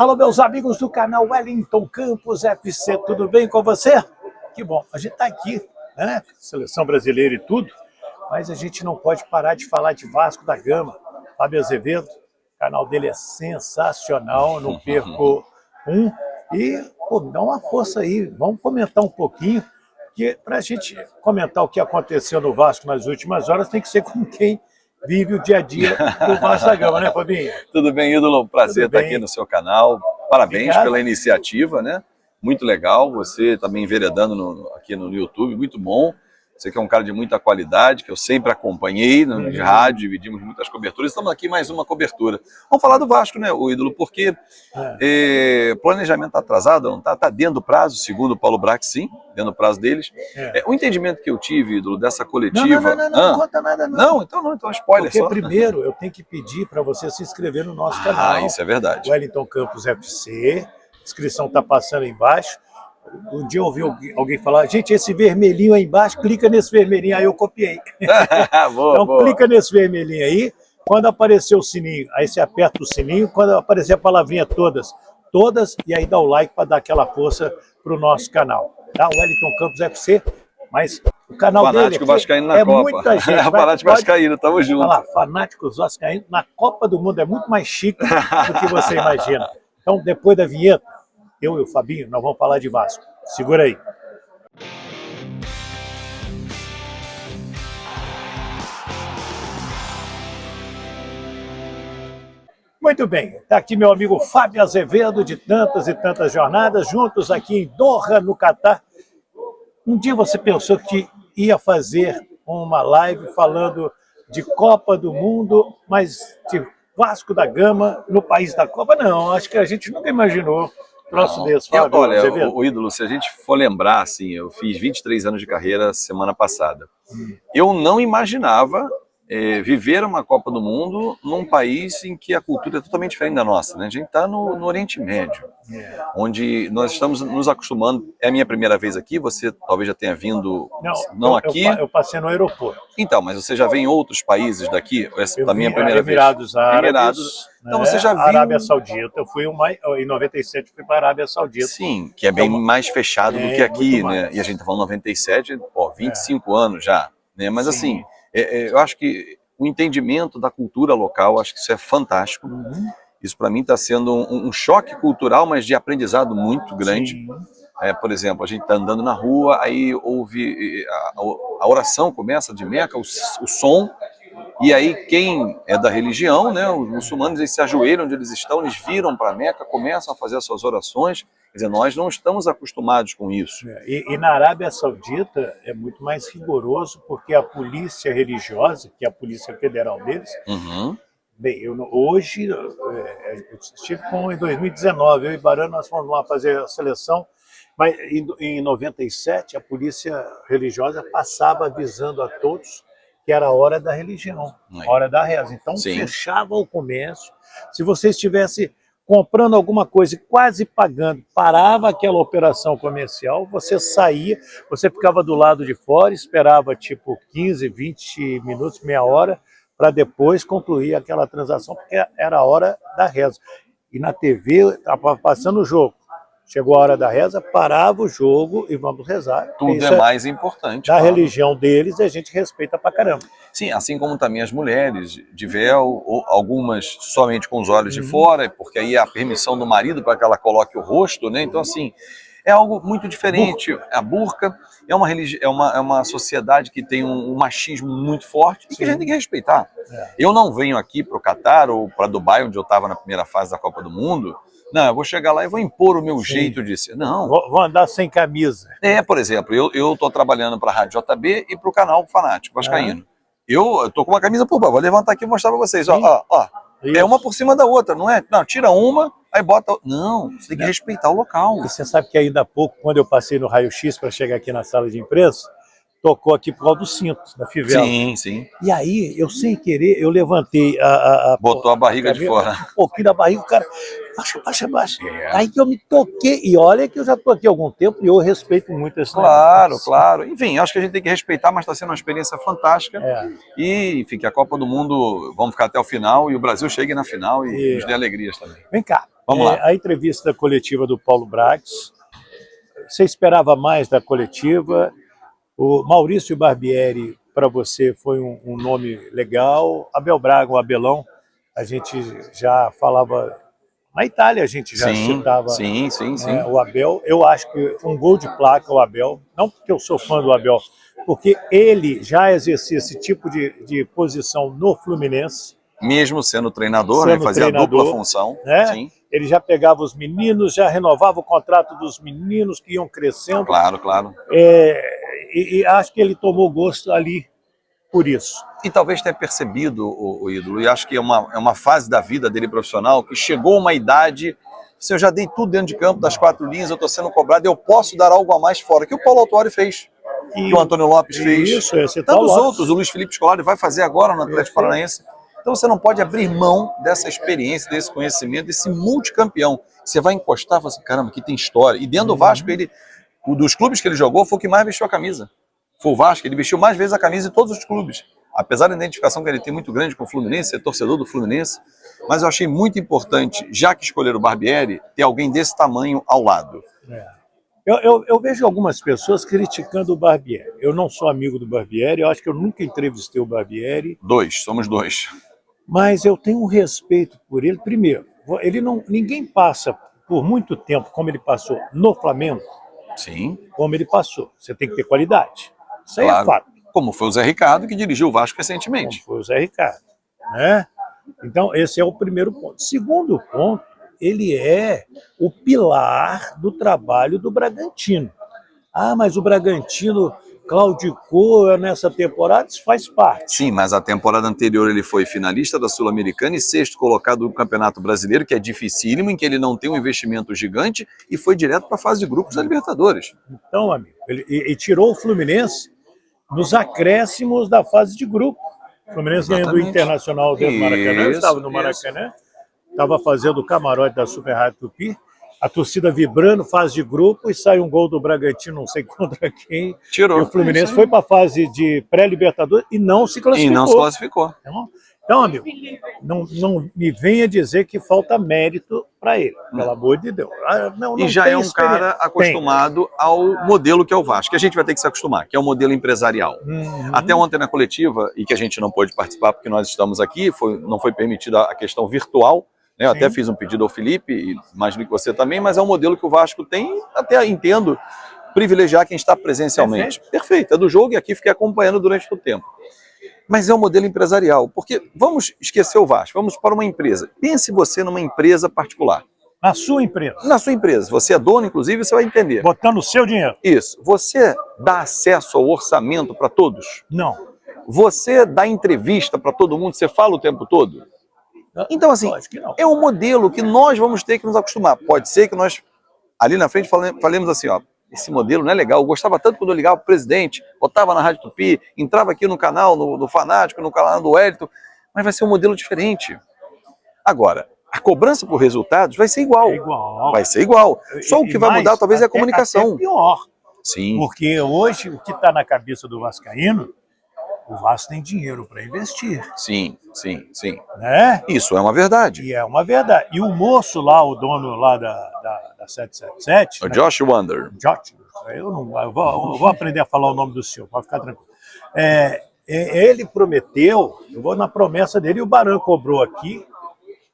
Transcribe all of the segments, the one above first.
Alô, meus amigos do canal Wellington Campos FC, tudo bem com você? Que bom, a gente tá aqui, né? Seleção brasileira e tudo, mas a gente não pode parar de falar de Vasco da Gama. Fábio Azevedo, o canal dele é sensacional, eu não perco um. E, pô, dá uma força aí, vamos comentar um pouquinho, que para a gente comentar o que aconteceu no Vasco nas últimas horas, tem que ser com quem vive o dia a dia do Vasco da Gama, né, Fabinho? Tudo bem, ídolo? Prazer estar aqui no seu canal. Parabéns Obrigado pela iniciativa, né? Muito legal. Você também enveredando aqui no YouTube, muito bom. Você que é um cara de muita qualidade, que eu sempre acompanhei de rádio, dividimos muitas coberturas. Estamos aqui em mais uma cobertura. Vamos falar do Vasco, né, o ídolo? Porque planejamento está atrasado, não está? Está dentro do prazo, segundo o Paulo Brax, sim, dentro do prazo deles. O entendimento que eu tive, ídolo, dessa coletiva... Não conta nada não. Então spoiler. Porque só. Primeiro eu tenho que pedir para você se inscrever no nosso canal. Isso é verdade. Wellington Campos FC, a inscrição está passando aí embaixo. Um dia eu ouvi alguém falar, gente, esse vermelhinho aí embaixo, clica nesse vermelhinho, aí eu copiei. Então clica nesse vermelhinho aí, quando aparecer o sininho, aí você aperta o sininho, quando aparecer a palavrinha todas, e aí dá o like para dar aquela força para o nosso canal. Tá? O Wellington Campos FC, mas o canal Fanático dele Vascaíno na Copa. Muita gente. Fanático Vascaíno, tamo junto. Olha lá, Fanáticos Vascaíno na Copa do Mundo é muito mais chique do que você imagina. Então, depois da vinheta, eu e o Fabinho, nós vamos falar de Vasco. Segura aí. Muito bem, está aqui meu amigo Fábio Azevedo, de tantas e tantas jornadas, juntos aqui em Doha, no Catar. Um dia você pensou que ia fazer uma live falando de Copa do Mundo, mas de Vasco da Gama no país da Copa? Não, acho que a gente nunca imaginou troço desse, Fábio. Olha, o ídolo, se a gente for lembrar, assim, eu fiz 23 anos de carreira semana passada. Eu não imaginava viver uma Copa do Mundo num país em que a cultura é totalmente diferente da nossa, né? A gente está no Oriente Médio, onde nós estamos nos acostumando. É a minha primeira vez aqui, você talvez já tenha vindo não aqui. Eu passei no aeroporto. Então, mas você já vem em outros países daqui? Essa é a minha primeira vez. Emirados Árabes. Então você já viu... Arábia Saudita, eu fui em 97, fui para a Arábia Saudita. Sim, que é bem mais fechado do que aqui, né? E a gente tá falando 97, 25 anos já, né? Mas assim, eu acho que o entendimento da cultura local, acho que isso é fantástico. Isso para mim está sendo um choque cultural, mas de aprendizado muito grande. Por exemplo, a gente está andando na rua, aí ouve a oração começa de Meca, o som. E aí quem é da religião, né, os muçulmanos, eles se ajoelham onde eles estão, eles viram para Meca, começam a fazer as suas orações. Quer dizer, nós não estamos acostumados com isso. E na Arábia Saudita é muito mais rigoroso, porque a polícia religiosa, que é a polícia federal deles, bem, hoje, eu estive em 2019, eu e Barão, nós fomos lá fazer a seleção, mas em 97 a polícia religiosa passava avisando a todos que era a hora da religião, a hora da reza. Então fechava o comércio. Se você estivesse comprando alguma coisa e quase pagando, parava aquela operação comercial, você saía, você ficava do lado de fora, esperava tipo 15, 20 minutos, meia hora, para depois concluir aquela transação, porque era a hora da reza. E na TV, estava passando o jogo. Chegou a hora da reza, parava o jogo e vamos rezar. Tudo é mais importante. Da religião deles, a gente respeita pra caramba. Sim, assim como também as mulheres de véu, ou algumas somente com os olhos de fora, porque aí é a permissão do marido para que ela coloque o rosto, né? Então, assim, é algo muito diferente. A burca é uma sociedade que tem um machismo muito forte e que a gente tem que respeitar. Eu não venho aqui para o Catar ou para Dubai, onde eu estava na primeira fase da Copa do Mundo. Não, eu vou chegar lá e vou impor o meu jeito de ser. Não. Vou andar sem camisa. Por exemplo, eu estou trabalhando para a Rádio JB e para o canal Fanático Vascaíno. Eu estou com uma camisa por baixo, vou levantar aqui e mostrar para vocês. Ó. É uma por cima da outra, não é? Não, tira uma, aí bota... Não, você tem que respeitar o local. E você sabe que ainda há pouco, quando eu passei no raio-x para chegar aqui na sala de imprensa, tocou aqui por causa do cinto, da fivela. Sim. E aí, eu sem querer, eu levantei botou a barriga de fora. Um pouquinho da barriga, o cara, baixa. Aí que eu me toquei, e olha que eu já estou aqui há algum tempo e eu respeito muito esse negócio. Claro. Enfim, acho que a gente tem que respeitar, mas está sendo uma experiência fantástica. E, enfim, que a Copa do Mundo, vamos ficar até o final, e o Brasil chegue na final e nos dê alegrias também. Vem cá, Vamos lá. A entrevista coletiva do Paulo Brax, você esperava mais da coletiva? O Maurício Barbieri, para você, foi um nome legal. Abel Braga, o Abelão, a gente já falava... Na Itália a gente já citava sim. O Abel. Eu acho que um gol de placa o Abel, não porque eu sou fã do Abel, porque ele já exercia esse tipo de posição no Fluminense. Mesmo sendo treinador, né? Fazia a dupla função. Né? Sim. Ele já pegava os meninos, já renovava o contrato dos meninos que iam crescendo. Claro. E acho que ele tomou gosto ali por isso. E talvez tenha percebido, o ídolo, e acho que é uma fase da vida dele profissional, que chegou a uma idade, se eu já dei tudo dentro de campo, das 4 linhas, eu estou sendo cobrado, eu posso dar algo a mais fora, que o Paulo Autuori fez, que o Antônio Lopes fez, isso, tantos outros, o Luiz Felipe Scolari vai fazer agora no Atlético Paranaense. Então você não pode abrir mão dessa experiência, desse conhecimento, desse multicampeão. Você vai encostar e fala assim, caramba, aqui tem história. E dentro do Vasco, dos clubes que ele jogou, foi o que mais vestiu a camisa. Foi o Vasco, ele vestiu mais vezes a camisa de todos os clubes. Apesar da identificação que ele tem muito grande com o Fluminense, é torcedor do Fluminense, mas eu achei muito importante, já que escolheram o Barbieri, ter alguém desse tamanho ao lado. Eu vejo algumas pessoas criticando o Barbieri. Eu não sou amigo do Barbieri, eu acho que eu nunca entrevistei o Barbieri. Somos dois. Mas eu tenho um respeito por ele. Primeiro, ninguém passa por muito tempo como ele passou no Flamengo, Sim. Como ele passou. Você tem que ter qualidade. Isso aí Claro. é fato. Como foi o Zé Ricardo, que dirigiu o Vasco recentemente. Como foi o Zé Ricardo. Né? Então, esse é o primeiro ponto. Segundo ponto, ele é o pilar do trabalho do Bragantino. Ah, mas o Bragantino claudicou nessa temporada, isso faz parte. Sim, mas a temporada anterior ele foi finalista da Sul-Americana e 6º colocado do Campeonato Brasileiro, que é dificílimo, em que ele não tem um investimento gigante e foi direto para a fase de grupos da Libertadores. Então, amigo, ele tirou o Fluminense nos acréscimos da fase de grupo. O Fluminense ganhando o Internacional dentro do Maracanã, eu estava no Maracanã, estava fazendo o camarote da Super Rádio Tupi, a torcida vibrando, fase de grupo, e sai um gol do Bragantino, não sei contra quem. Tirou. E o Fluminense foi para a fase de pré-Libertadores e não se classificou. Então, amigo, não me venha dizer que falta mérito para ele, pelo amor de Deus. Não e já é um cara acostumado ao modelo que é o Vasco, que a gente vai ter que se acostumar, que é o modelo empresarial. Até ontem na coletiva, e que a gente não pôde participar porque nós estamos aqui, não foi permitida a questão virtual, né? Eu até fiz um pedido ao Felipe, e imagino que você também, mas é um modelo que o Vasco tem, até entendo, privilegiar quem está presencialmente. Perfeito, é do jogo e aqui fiquei acompanhando durante todo o tempo. Mas é um modelo empresarial, porque vamos esquecer o Vasco, vamos para uma empresa. Pense você numa empresa particular. Na sua empresa. Na sua empresa. Você é dono, inclusive, você vai entender. Botando o seu dinheiro. Isso. Você dá acesso ao orçamento para todos? Não. Você dá entrevista para todo mundo? Você fala o tempo todo? Então, assim, é um modelo que nós vamos ter que nos acostumar. Pode ser que nós, ali na frente, falemos assim, ó, esse modelo não é legal. Eu gostava tanto quando eu ligava para o presidente, botava na Rádio Tupi, entrava aqui no canal, no Fanático, no canal do Wellington, mas vai ser um modelo diferente. Agora, a cobrança por resultados vai ser igual. Vai ser igual. Só o que vai mudar talvez é a comunicação. Até pior. Sim. Porque hoje o que está na cabeça do vascaíno, o Vasco tem dinheiro para investir. Sim. Né? Isso é uma verdade. E é uma verdade. E o moço lá, o dono lá da 777... O Josh Wander. Eu vou aprender a falar o nome do senhor, pode ficar tranquilo. Ele prometeu, eu vou na promessa dele, e o Baran cobrou aqui,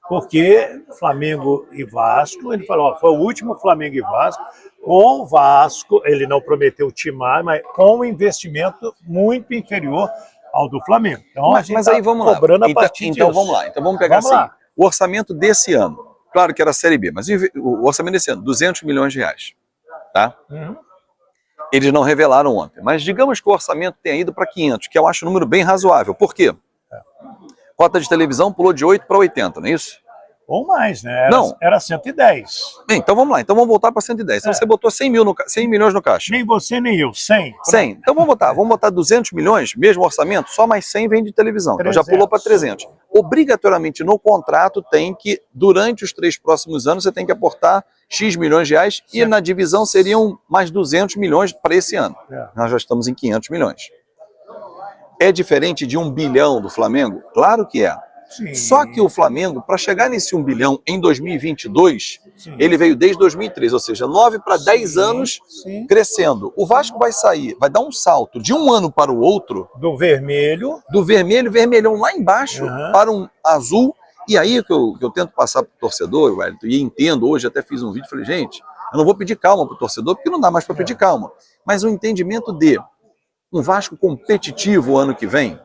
porque Flamengo e Vasco, ele falou, foi o último Flamengo e Vasco, com o Vasco, ele não prometeu timar, mas com um investimento muito inferior ao do Flamengo. Então, mas aí vamos lá. Então vamos lá. Então vamos pegar assim, o orçamento desse ano, claro que era a Série B, mas o orçamento desse ano, 200 milhões de reais. Tá? Eles não revelaram ontem, mas digamos que o orçamento tenha ido para 500, que eu acho um número bem razoável. Por quê? Cota de televisão pulou de 8 para 80, não é isso? Ou mais, né? Não. Era 110. Bem, então vamos lá. Então vamos voltar para 110. Então você botou 100 milhões no caixa. Nem você, nem eu. 100. 100. Então vamos botar 200 milhões, mesmo orçamento, só mais 100 vem de televisão. 300. Então já pulou para 300. Obrigatoriamente no contrato tem que, durante os 3 próximos anos, você tem que aportar X milhões de reais e na divisão seriam mais 200 milhões para esse ano. Nós já estamos em 500 milhões. É diferente de 1 bilhão do Flamengo? Claro que é. Sim. Só que o Flamengo, para chegar nesse 1 bilhão em 2022, Sim. ele veio desde 2013, ou seja, 9 para 10 anos crescendo. O Vasco vai sair, vai dar um salto de um ano para o outro. Do vermelho, vermelhão lá embaixo, para um azul. E aí que eu tento passar para o torcedor, Wellington, e entendo, hoje até fiz um vídeo, falei, gente, eu não vou pedir calma para o torcedor, porque não dá mais para pedir calma. Mas o entendimento de um Vasco competitivo o ano que vem,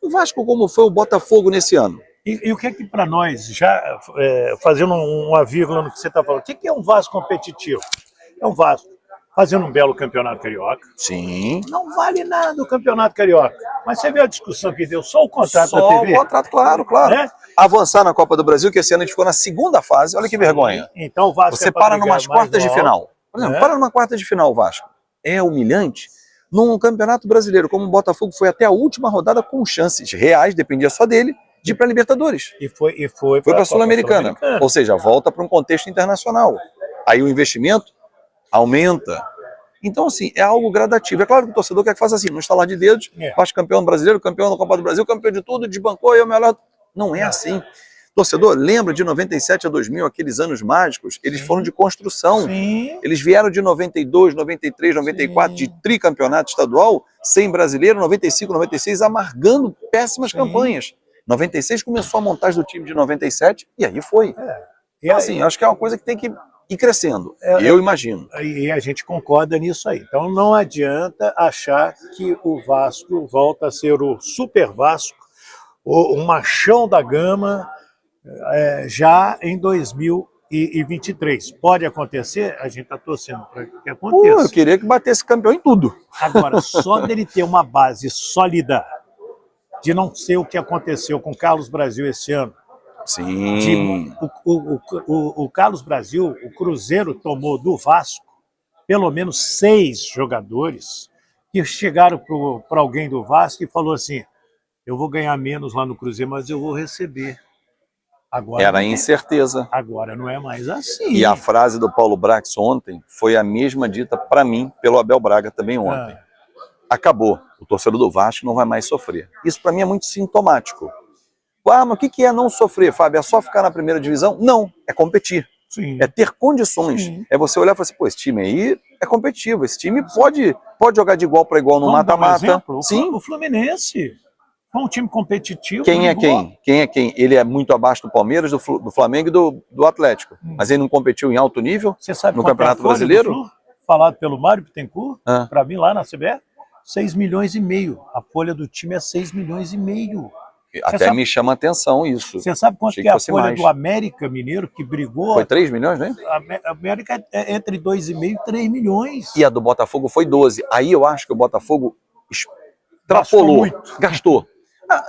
o Vasco como foi o Botafogo nesse ano. E o que é que para nós, já fazendo uma vírgula no que você está falando, o que é um Vasco competitivo? É um Vasco fazendo um belo campeonato carioca. Sim. Não vale nada o campeonato carioca. Mas você viu a discussão que deu? Só o contrato da Só TV? o contrato, claro. Né? Avançar na Copa do Brasil, que esse ano a gente ficou na segunda fase. Olha que vergonha. Então o Vasco você para numas quartas de final. Para numa quarta de final, Vasco. É humilhante. Num campeonato brasileiro, como o Botafogo foi até a última rodada com chances reais, dependia só dele, de ir para a Libertadores. E foi para a Sul-Americana. Ou seja, volta para um contexto internacional. Aí o investimento aumenta. Então, assim, é algo gradativo. É claro que o torcedor quer que faça assim, no estalar de dedos, Vasco campeão brasileiro, campeão da Copa do Brasil, campeão de tudo, desbancou e é o melhor. Não é assim. Torcedor, lembra de 97 a 2000, aqueles anos mágicos? Eles foram de construção. Sim. Eles vieram de 92, 93, 94, de tricampeonato estadual, sem brasileiro, 95, 96, amargando péssimas campanhas. 96 começou a montagem do time de 97 e aí foi. Então, assim, acho que é uma coisa que tem que ir crescendo, eu imagino. E a gente concorda nisso aí. Então não adianta achar que o Vasco volta a ser o Super Vasco, o machão da gama, já em 2023. Pode acontecer? A gente está torcendo para que aconteça. Eu queria que batesse campeão em tudo. Agora, só dele ter uma base sólida, de não ser o que aconteceu com o Carlos Brasil esse ano. Sim. O Carlos Brasil, o Cruzeiro tomou do Vasco pelo menos 6 jogadores que chegaram para alguém do Vasco e falou assim, eu vou ganhar menos lá no Cruzeiro, mas eu vou receber. Agora era incerteza. Agora não é mais assim. E a frase do Paulo Brax ontem foi a mesma dita para mim pelo Abel Braga também ontem. Acabou. O torcedor do Vasco não vai mais sofrer. Isso para mim é muito sintomático. Mas o que é não sofrer, Fábio? É só ficar na primeira divisão? Não, é competir. Sim. É ter condições. Sim. É você olhar e falar assim, pô, esse time aí é competitivo. Esse time pode jogar de igual para igual no mata-mata. Sim. O Fluminense é um time competitivo. Quem é quem? Quem é quem? Ele é muito abaixo do Palmeiras, do Flamengo e do Atlético. Mas ele não competiu em alto nível no Campeonato Brasileiro? Falado pelo Mário Bittencourt, para mim lá na CBF, 6,5 milhões. A folha do time é 6,5 milhões. Até me chama a atenção isso. Você sabe quanto que é a folha do América Mineiro, que brigou? Foi 3 milhões, né? A América é entre 2,5 e 3 milhões. E a do Botafogo foi 12. Aí eu acho que o Botafogo extrapolou, gastou.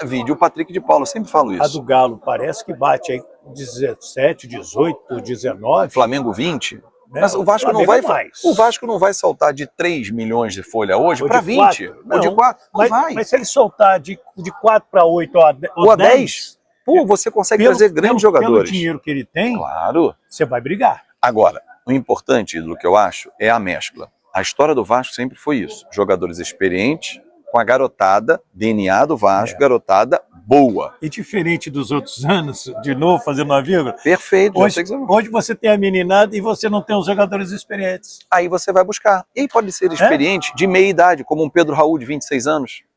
Vídeo o Patrick de Paula, eu sempre falo isso. A do Galo parece que bate aí 17, 18, 19. Flamengo 20. Mas o Vasco não vai mais. O Vasco não vai soltar de 3 milhões de folha hoje para 20. Ou de 4. Não vai. Mas se ele soltar de 4 para 8 ou a 10, você consegue trazer grandes jogadores. Pelo dinheiro que ele tem, claro, você vai brigar. Agora, o importante, do que eu acho, é a mescla. A história do Vasco sempre foi isso. Jogadores experientes, com a garotada, DNA do Vasco, garotada boa. E diferente dos outros anos, de novo, fazendo uma vírgula. Perfeito. Hoje você tem a meninada e você não tem os jogadores experientes. Aí você vai buscar. E aí pode ser experiente de meia idade, como um Pedro Raul de 26 anos.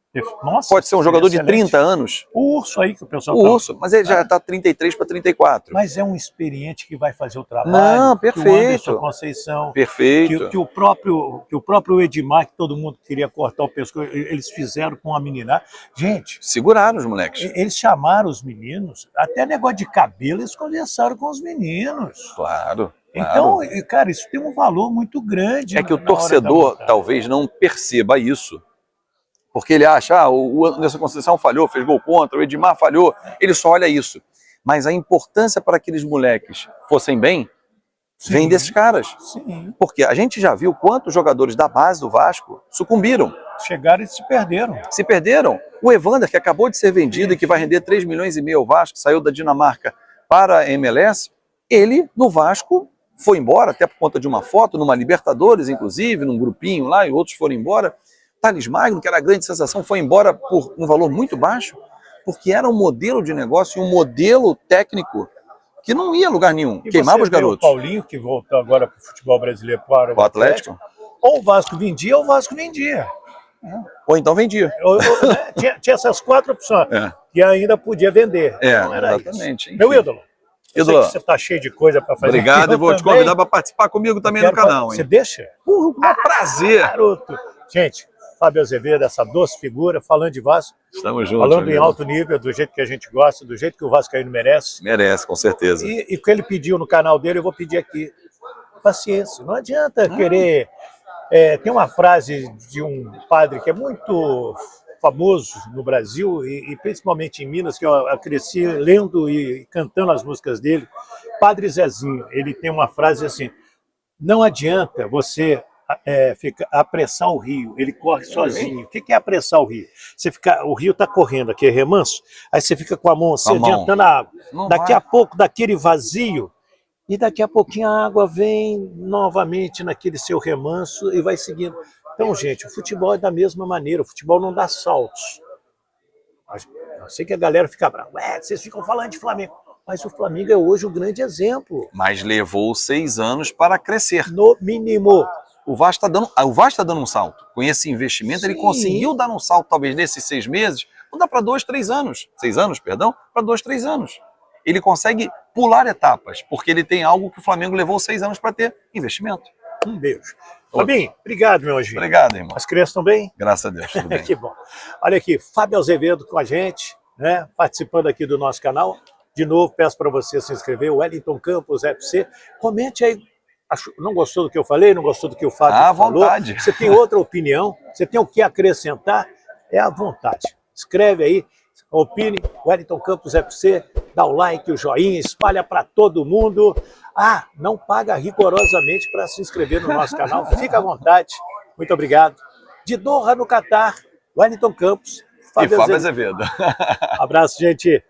Nossa, pode ser um jogador de 30 anos. O Urso aí que o pessoal O Urso, mas ele já está 33 para 34. Mas é um experiente que vai fazer o trabalho. Não, perfeito. Que o Anderson Conceição. Perfeito. Que o próprio Edmar, que todo mundo queria cortar o pescoço, eles fizeram com a meninada. Gente... Seguraram os moleques. Eles chamaram os meninos, até negócio de cabelo, eles conversaram com os meninos. Claro. Então, cara, isso tem um valor muito grande. É que o torcedor talvez não perceba isso. Porque ele acha, o Anderson Conceição falhou, fez gol contra, o Edmar falhou, ele só olha isso. Mas a importância para aqueles moleques fossem bem, vem desses caras. Sim. Porque a gente já viu quantos jogadores da base do Vasco sucumbiram. Chegaram e se perderam. Se perderam. O Evander, que acabou de ser vendido e que vai render 3,5 milhões ao Vasco, saiu da Dinamarca para a MLS, ele, no Vasco, foi embora, até por conta de uma foto, numa Libertadores, inclusive, num grupinho lá, e outros foram embora. Thales Magno, que era a grande sensação, foi embora por um valor muito baixo, porque era um modelo de negócio e um modelo técnico que não ia a lugar nenhum, E queimava você os vê garotos. o Paulinho, que voltou agora para o futebol brasileiro, para O Atlético? ou o Vasco vendia, ou o Vasco vendia. Ou então vendia. Né? Tinha essas 4 opções, que ainda podia vender. Então era exatamente. isso. Meu ídolo, eu sei que você está cheio de coisa para fazer. Obrigado, e vou te convidar para participar comigo também no canal. Você deixa? Com prazer. Garoto. Gente, Fábio Azevedo, essa doce figura, falando de Vasco. Estamos juntos. Falando em alto nível, do jeito que a gente gosta, do jeito que o Vascaíno merece. Merece, com certeza. E o que ele pediu no canal dele, eu vou pedir aqui. Paciência, não adianta querer... tem uma frase de um padre que é muito famoso no Brasil, e principalmente em Minas, que eu cresci lendo e cantando as músicas dele, Padre Zezinho. Ele tem uma frase assim: não adianta você apressar o rio, ele corre sozinho. O que é apressar o rio? O rio está correndo aqui, é remanso, aí você fica com a mão assim, adiantando a água. Daqui a pouco, daquele vazio, e daqui a pouquinho a água vem novamente naquele seu remanso e vai seguindo. Então, gente, o futebol é da mesma maneira, o futebol não dá saltos. Eu sei que a galera fica brava, vocês ficam falando de Flamengo, mas o Flamengo é hoje o grande exemplo. Mas levou 6 anos para crescer. No mínimo. O Vasco está dando um salto. Com esse investimento, ele conseguiu dar um salto, talvez nesses 6 meses, não dá para 2, 3 anos. 6 anos, perdão, para 2, 3 anos. Ele consegue pular etapas, porque ele tem algo que o Flamengo levou 6 anos para ter: investimento. Um beijo. Fabinho, obrigado, meu anjinho. Obrigado, irmão. As crianças estão bem? Graças a Deus, tudo bem. Que bom. Olha aqui, Fábio Azevedo com a gente, né, participando aqui do nosso canal. De novo, peço para você se inscrever, Wellington Campos FC. Comente aí. Não gostou do que eu falei? Não gostou do que o Fábio falou? À vontade. Você tem outra opinião? Você tem o que acrescentar? É à vontade. Escreve aí, opine, Wellington Campos FC, dá o like, o joinha, espalha para todo mundo. Não paga rigorosamente para se inscrever no nosso canal. Fica à vontade. Muito obrigado. De Doha, no Catar, Wellington Campos, Fábio Azevedo. Abraço, gente.